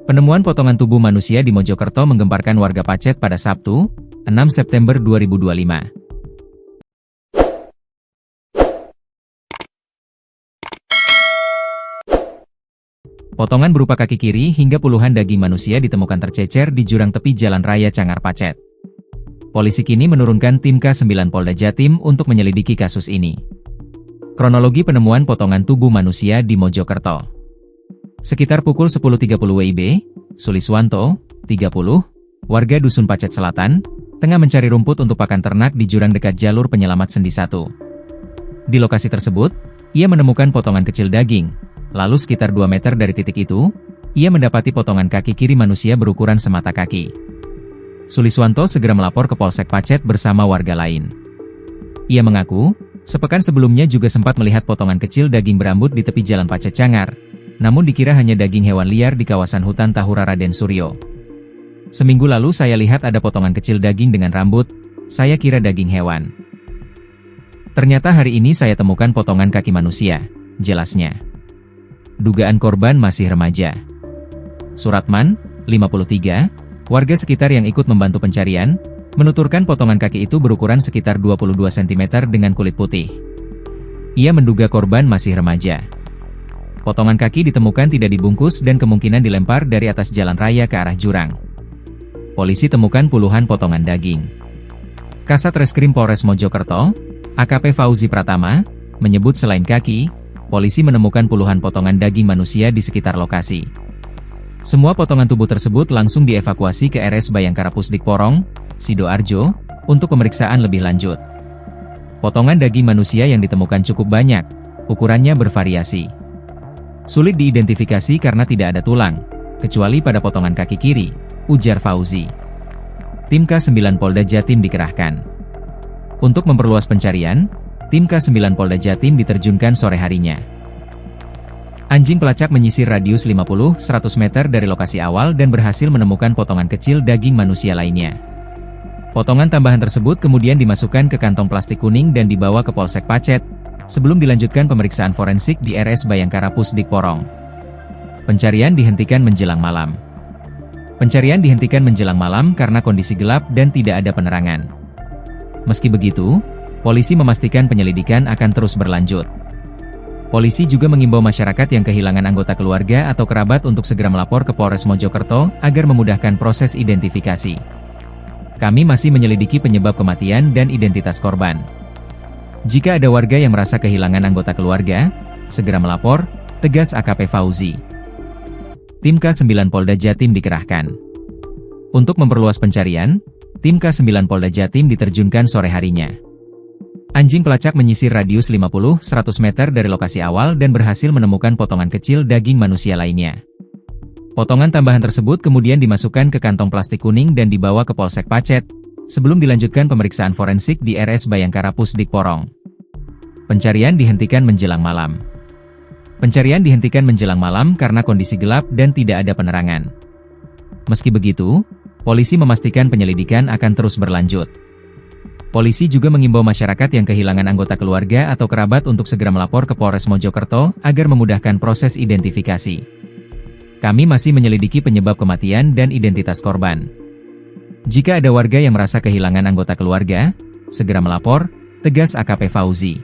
Penemuan potongan tubuh manusia di Mojokerto menggemparkan warga Pacet pada Sabtu, 6 September 2025. Potongan berupa kaki kiri hingga puluhan daging manusia ditemukan tercecer di jurang tepi Jalan Raya Cangar Pacet. Polisi kini menurunkan tim K9 Polda Jatim untuk menyelidiki kasus ini. Kronologi penemuan potongan tubuh manusia di Mojokerto. Sekitar pukul 10.30 WIB, Suliswanto, 30, warga Dusun Pacet Selatan, tengah mencari rumput untuk pakan ternak di jurang dekat jalur penyelamat Sendi 1. Di lokasi tersebut, ia menemukan potongan kecil daging, lalu sekitar 2 meter dari titik itu, ia mendapati potongan kaki kiri manusia berukuran semata kaki. Suliswanto segera melapor ke Polsek Pacet bersama warga lain. Ia mengaku, sepekan sebelumnya juga sempat melihat potongan kecil daging berambut di tepi Jalan Pacet Cangar, namun dikira hanya daging hewan liar di kawasan hutan Tahura Raden Suryo. Seminggu lalu saya lihat ada potongan kecil daging dengan rambut, saya kira daging hewan. Ternyata hari ini saya temukan potongan kaki manusia, jelasnya. Dugaan korban masih remaja. Suratman, 53, warga sekitar yang ikut membantu pencarian, menuturkan potongan kaki itu berukuran sekitar 22 cm dengan kulit putih. Ia menduga korban masih remaja. Potongan kaki ditemukan tidak dibungkus dan kemungkinan dilempar dari atas jalan raya ke arah jurang. Polisi temukan puluhan potongan daging. Kasat Reskrim Polres Mojokerto, AKP Fauzi Pratama, menyebut selain kaki, polisi menemukan puluhan potongan daging manusia di sekitar lokasi. Semua potongan tubuh tersebut langsung dievakuasi ke RS Bayangkara Pusdik Porong, Sidoarjo, untuk pemeriksaan lebih lanjut. Potongan daging manusia yang ditemukan cukup banyak, ukurannya bervariasi. Sulit diidentifikasi karena tidak ada tulang, kecuali pada potongan kaki kiri, ujar Fauzi. Tim K9 Polda Jatim dikerahkan. Untuk memperluas pencarian, tim K9 Polda Jatim diterjunkan sore harinya. Anjing pelacak menyisir radius 50-100 meter dari lokasi awal dan berhasil menemukan potongan kecil daging manusia lainnya. Potongan tambahan tersebut kemudian dimasukkan ke kantong plastik kuning dan dibawa ke Polsek Pacet, sebelum dilanjutkan pemeriksaan forensik di RS Bayangkara Pusdik Porong. Pencarian dihentikan menjelang malam. Pencarian dihentikan menjelang malam karena kondisi gelap dan tidak ada penerangan. Meski begitu, polisi memastikan penyelidikan akan terus berlanjut. Polisi juga mengimbau masyarakat yang kehilangan anggota keluarga atau kerabat untuk segera melapor ke Polres Mojokerto agar memudahkan proses identifikasi. Kami masih menyelidiki penyebab kematian dan identitas korban. Jika ada warga yang merasa kehilangan anggota keluarga, segera melapor, tegas AKP Fauzi. Tim K9 Polda Jatim dikerahkan. Untuk memperluas pencarian, tim K9 Polda Jatim diterjunkan sore harinya. Anjing pelacak menyisir radius 50-100 meter dari lokasi awal dan berhasil menemukan potongan kecil daging manusia lainnya. Potongan tambahan tersebut kemudian dimasukkan ke kantong plastik kuning dan dibawa ke Polsek Pacet, sebelum dilanjutkan pemeriksaan forensik di RS Bayangkara Pusdik Porong. Pencarian dihentikan menjelang malam. Pencarian dihentikan menjelang malam karena kondisi gelap dan tidak ada penerangan. Meski begitu, polisi memastikan penyelidikan akan terus berlanjut. Polisi juga mengimbau masyarakat yang kehilangan anggota keluarga atau kerabat untuk segera melapor ke Polres Mojokerto agar memudahkan proses identifikasi. Kami masih menyelidiki penyebab kematian dan identitas korban. Jika ada warga yang merasa kehilangan anggota keluarga, segera melapor, tegas AKP Fauzi.